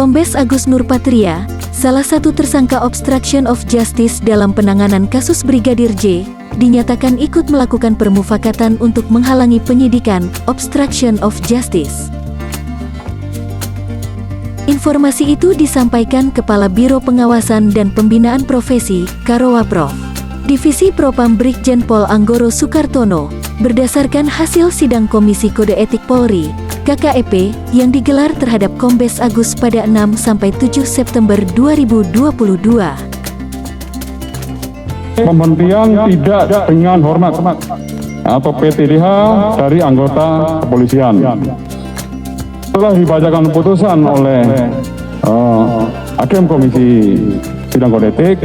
Kombes Agus Nurpatria, salah satu tersangka obstruction of justice dalam penanganan kasus Brigadir J, dinyatakan ikut melakukan permufakatan untuk menghalangi penyidikan obstruction of justice. Informasi itu disampaikan Kepala Biro Pengawasan dan Pembinaan Profesi, Karowa Prof. Divisi Propam Brigjen Pol Anggoro Sukartono, berdasarkan hasil sidang Komisi Kode Etik Polri, KKEP, yang digelar terhadap Kombes Agus pada 6-7 September 2022. Pemberhentian tidak dengan hormat atau PTDH dari anggota kepolisian. Setelah dibacakan putusan oleh Hakim Komisi Sidang Kode Etik,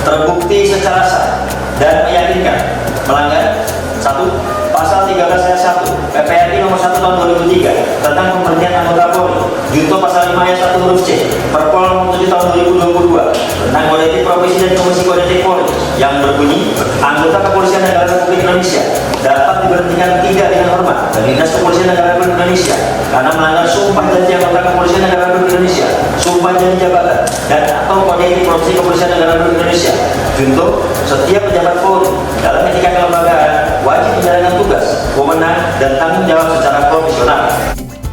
terbukti secara sah dan meyakinkan melanggar 1. Pasal 13 ayat 1 PPRI nomor 1 tahun 2003 tentang pemberhentian anggota Polri, junto pasal 5 ayat 1 huruf C Perpol nomor 7 tahun 2022 tentang Kode Etik Profesi dan Komisi Kode Etik Polri yang berbunyi, anggota Kepolisian Negara Republik Indonesia dapat diberhentikan tidak dengan hormat dari Dinas Kepolisian Negara Republik Indonesia karena melanggar sumpah janji anggota Kepolisian Negara Republik Indonesia, sumpah janji jabatan, dan atau Kode Etik Profesi Kepolisian Negara Republik Indonesia. Junto, setiap pejabat Polri dalam etika kelembagaan wajib menjalankan tugas, wewenang, dan tanggung jawab secara profesional.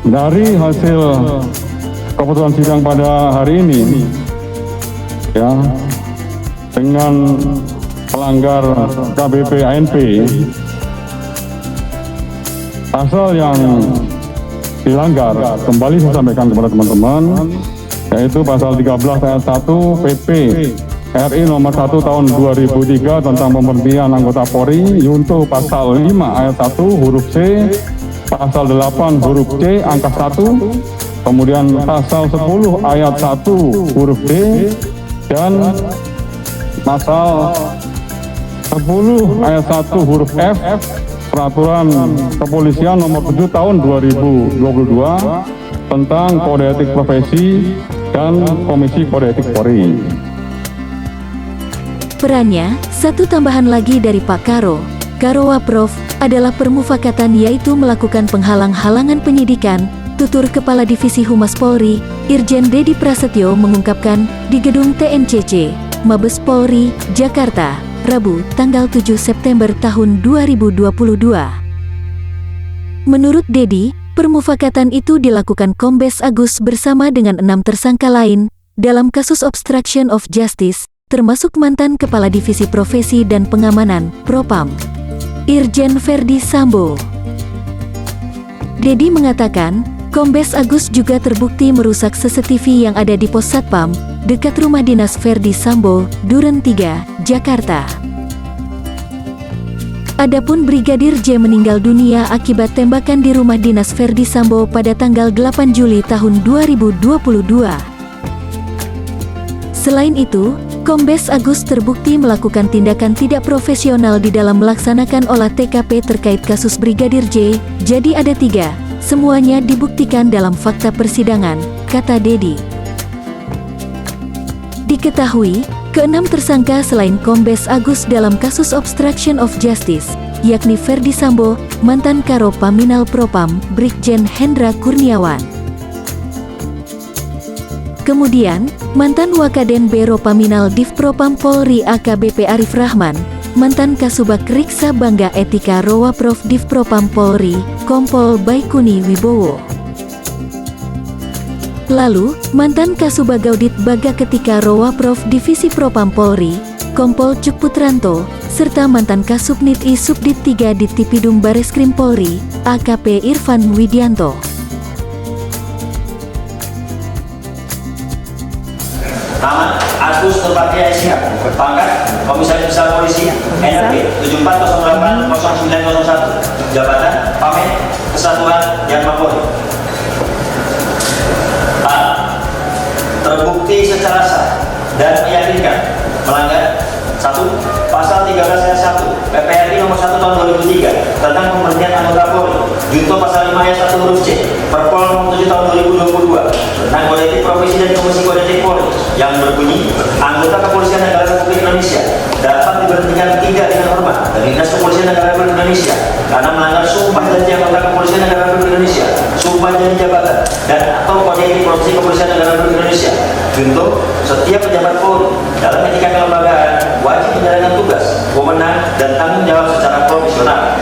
Dari hasil keputusan sidang pada hari ini, ya, dengan pelanggar KBP ANP, pasal yang dilanggar kembali saya sampaikan kepada teman-teman, yaitu pasal 13 ayat 1 PP RI nomor 1 tahun 2003 tentang pemberhentian anggota Polri, junto pasal 5 ayat 1 huruf C, pasal 8 huruf C angka 1, kemudian pasal 10 ayat 1 huruf D, dan pasal 10 ayat 1 huruf F Peraturan Kepolisian nomor 7 tahun 2022 tentang Kode Etik Profesi dan Komisi Kode Etik Polri. Perannya, satu tambahan lagi dari Pak Karowa Prof, adalah permufakatan, yaitu melakukan penghalang-halangan penyidikan, tutur Kepala Divisi Humas Polri, Irjen Dedi Prasetyo mengungkapkan di Gedung TNCC, Mabes Polri, Jakarta, Rabu, tanggal 7 September tahun 2022. Menurut Dedi, permufakatan itu dilakukan Kombes Agus bersama dengan 6 tersangka lain dalam kasus obstruction of justice, termasuk mantan Kepala Divisi Profesi dan Pengamanan, Propam, Irjen Ferdi Sambo. Dedi mengatakan, Kombes Agus juga terbukti merusak CCTV yang ada di pos Satpam, dekat rumah dinas Ferdi Sambo, Duren 3, Jakarta. Adapun Brigadir J meninggal dunia akibat tembakan di rumah dinas Ferdi Sambo pada tanggal 8 Juli tahun 2022. Selain itu, Kombes Agus terbukti melakukan tindakan tidak profesional di dalam melaksanakan olah TKP terkait kasus Brigadir J, jadi ada 3, semuanya dibuktikan dalam fakta persidangan, kata Dedi. Diketahui, ke-6 tersangka selain Kombes Agus dalam kasus obstruction of justice, yakni Ferdi Sambo, mantan Karo Paminal Propam, Brigjen Hendra Kurniawan. Kemudian, mantan Wakaden Bero Paminal Div Propam Polri AKBP Arif Rahman, mantan Kasubag Riksa Bangga Etika Rowa Prof Div Propam Polri, Kompol Baikuni Wibowo. Lalu, mantan Kasubag Gaudit Baga Ketika Rowa Prof Divisi Propam Polri, Kompol Cuk Putranto, serta mantan Kasubnit I Subdit 3 di Tipidum Bareskrim Polri, AKP Irfan Widianto. Nama Agus Nurpatria SH, pangkat Komisaris Besar Polisi, NRP 74080901, jabatan Pamit Kesatuan Yang Polri. A. Terbukti secara sah dan meyakinkan melanggar 1. Pasal 13 ayat 1 PPRI nomor 1 tahun 2003 tentang pemberhentian anggota Polri, junto pasal 5 ayat 1 huruf C Perpol nomor 7 tahun 2022 tentang Kode Etik Profesi dan Komisi Kode Etik Polri yang berbunyi, anggota Kepolisian Negara Republik Indonesia dapat diberhentikan 3 dengan hormat dari Dinas Kepolisian Negara Republik Indonesia karena melanggar sumpah janji anggota Kepolisian Negara Republik Indonesia, sumpah janji jabatan, dan atau kode etik profesi Kepolisian Negara Republik Indonesia. Junto, setiap pejabat Polri dalam etika kelembagaan wajib menjalankan tugas, wewenang, dan tanggung jawab secara profesional.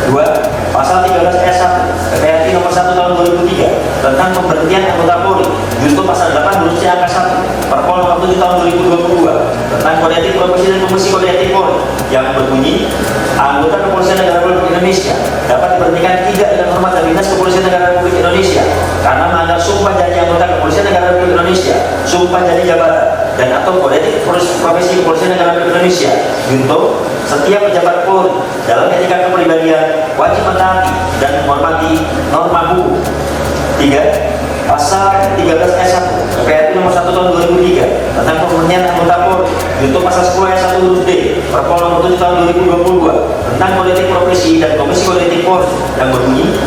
2. Pasal 13 ayat 1 PPRI nomor 1 tahun 2003 tentang pemberhentian anggota Polri, junto pasal 8 huruf C angka 1 Perpol nomor 7 tahun 2022 tentang kode etik profesi dan komisi kode etik Polri yang berbunyi, anggota Kepolisian Negara Republik Indonesia dapat diberhentikan 3 dengan hormat dari Dinas Kepolisian Negara Republik Indonesia karena melanggar sumpah janji anggota Kepolisian Negara Republik Indonesia, sumpah janji jabatan, dan atau kode etik profesi Kepolisian Negara Republik Indonesia. Junto, setiap pejabat Polri dalam etika kepribadian wajib mentaati dan menghormati norma hukum. 3. Pasal 13 ayat 1 PPRI nomor 1 tahun 2003 tentang pemberhentian anggota Polri, junto pasal 10 ayat 1 huruf D Perpol nomor 7 tahun 2022 tentang kode etik profesi dan komisi kode etik Polri yang berbunyi,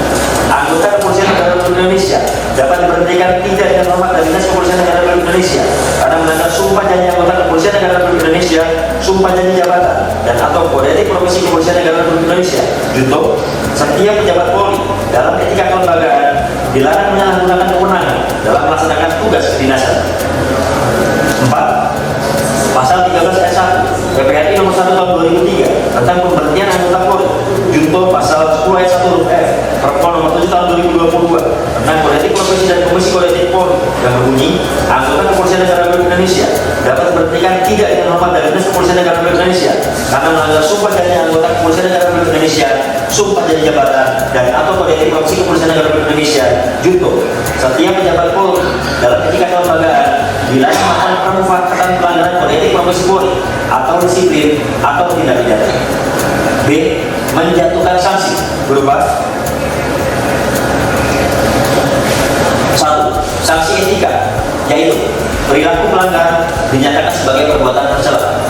anggota Kepolisian Negara Republik Indonesia dapat diberhentikan 3 dengan hormat dari Dinas Kepolisian Negara Republik Indonesia karena melanggar sumpah janji anggota Kepolisian Negara Republik Indonesia, sumpah janji jabatan, dan atau kode etik profesi Kepolisian Negara Republik Indonesia. Junto, setiap pejabat Polri dalam etika kelembagaan dilarang menyalahgunakan kewenangan dalam melaksanakan tugas kedinasan. 4. Pasal 13 ayat 1 PPRI nomor 1 tahun 2003 tentang pemberhentian anggota Polri, junto pasal 10 ayat 1 huruf F Perpol nomor 7 tahun 2022 tentang kode etik profesi dan komisi kode etik Polri yang berbunyi, anggota Kepolisian Negara Republik Indonesia dapat diberhentikan 3 dengan hormat dari Dinas Kepolisian Negara Republik Indonesia karena melanggar sumpah janji anggota Kepolisian Negara Republik Indonesia, sumpah janji jabatan, dan atau kode etik profesi Kepolisian Negara Republik Indonesia. Junto, setiap pejabat Polri dalam etika kelembagaan dilarang melakukan permufakatan pelanggaran kode etik profesi Polri atau disiplin atau tindak pidana. B. Menjatuhkan sanksi berupa 1. Sanksi etika, yaitu perilaku pelanggar dinyatakan sebagai perbuatan tercela.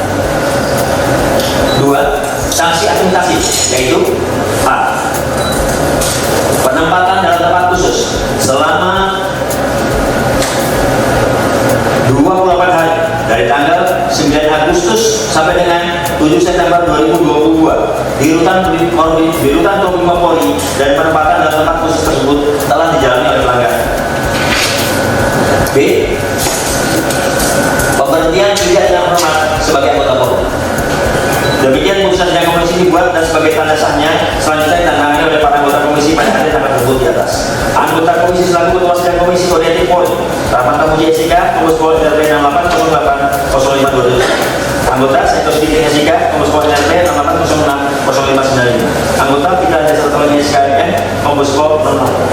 2. Sanksi administratif, yaitu A. Penempatan dalam tempat khusus selama 28 hari dari tanggal 9 Agustus sampai dengan 7 September 2022 di rutan Kominfo Polri, dan penempatan dalam tempat khusus tersebut telah dijalani oleh pelanggar. B. Pemberhentian tidak dengan hormat sebagai anggota Polri. Demikian putusan sidang komisi dibuat dan sebagai tanda sahnya selanjutnya ditangani oleh para anggota komisi pada hari tanggal tersebut di atas. Anggota komisi selaku ketua sidang komisi kode etik Polri, Rahmat Tamuji SIK, Kombes Pol NRP 68080527. Anggota Sektor Sidik SIK, Kombes Pol NRP 68060595. Anggota Bidang Jasa Teknologi SKMN, Kombes Pol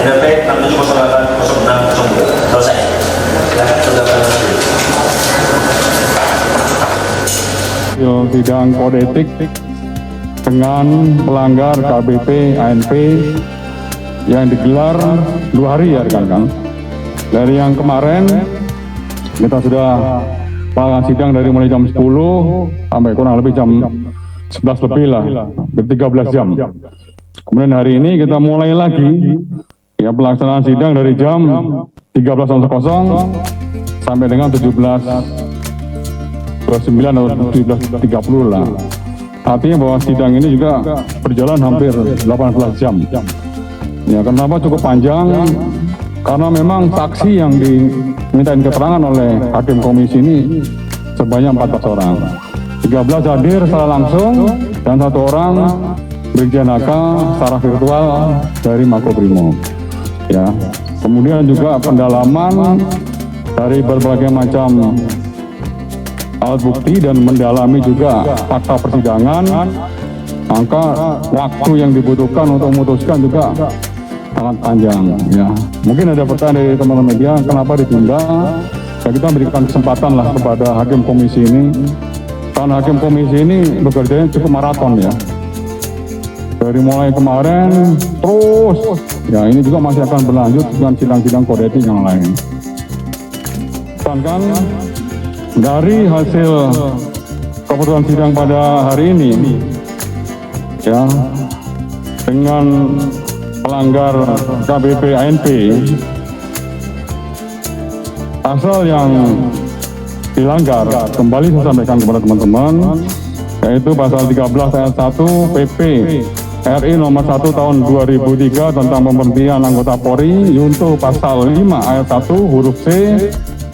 NRP 67080602. Selesai. Silakan saudara. Sidang kode etik dengan pelanggar KBP ANP yang digelar 2 hari ya rekan-rekan. Dari yang kemarin kita sudah melakukan sidang dari mulai jam 10 sampai kurang lebih jam 11 lebih lah, 13 jam. Kemudian hari ini kita mulai lagi ya pelaksanaan sidang dari jam 13.00 sampai dengan 17.29 atau 17.30 lah. Artinya bahwa sidang ini juga berjalan hampir 18 jam. Ya, kenapa cukup panjang? Karena memang saksi yang dimintain keterangan oleh hakim komisi ini sebanyak 14 orang. 13 hadir secara langsung dan 1 orang Brigjen HK secara virtual dari Makobrimob. Ya, kemudian juga pendalaman dari berbagai macam alat bukti dan mendalami juga fakta persidangan, maka waktu yang dibutuhkan untuk memutuskan juga sangat panjang. Ya, mungkin ada pertanyaan dari teman-teman media, kenapa ditunda? Ya, kita berikan kesempatan lah kepada hakim komisi ini, karena hakim komisi ini bekerjanya cukup maraton ya. Dari mulai kemarin terus, ya ini juga masih akan berlanjut dengan sidang-sidang kode etik yang lain. Bahkan dari hasil keputusan sidang pada hari ini, ya, dengan pelanggar KBP ANP, pasal yang dilanggar kembali saya sampaikan kepada teman-teman, yaitu pasal 13 ayat 1 PP RI nomor 1 tahun 2003 tentang pemberhentian anggota Polri, yaitu pasal 5 ayat 1 huruf C,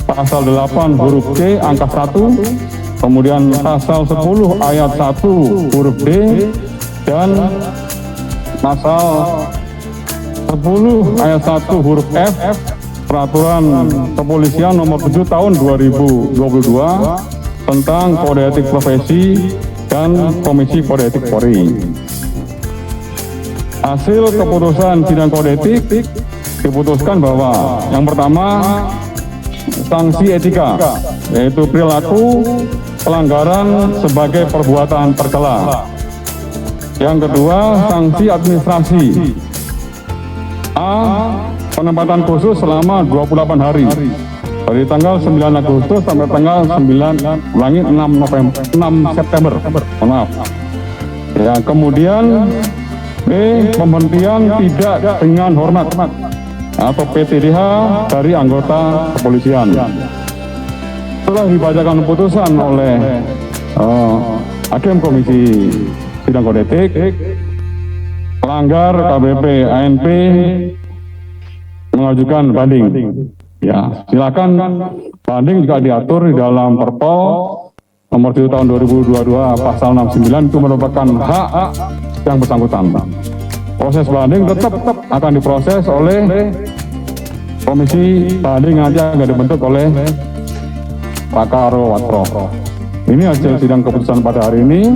pasal 8 huruf C angka 1, kemudian pasal 10 ayat 1 huruf D, dan pasal 10 ayat 1 huruf F Peraturan Kepolisian nomor 7 tahun 2022 tentang kode etik profesi dan Komisi Kode Etik Polri. Hasil keputusan sidang kode etik diputuskan bahwa yang pertama, sanksi etika, yaitu perilaku pelanggaran sebagai perbuatan tercela. Yang kedua, sanksi administrasi. A. Penempatan khusus selama 28 hari dari tanggal 9 Agustus sampai tanggal 6 September. Maaf. Ya, kemudian B. Pemberhentian tidak dengan hormat atau PTDH dari anggota kepolisian. Setelah dibacakan putusan oleh Hakim Komisi Sidang Kode Etik, pelanggar KBP ANP mengajukan banding. Ya, silakan banding jika diatur di dalam Perpol nomor 7 tahun 2022 pasal 69 itu merupakan hak yang bersangkutan. Proses banding tetap akan diproses oleh komisi banding nanti akan dibentuk oleh Pak Karo Watprof. Ini hasil sidang keputusan pada hari ini.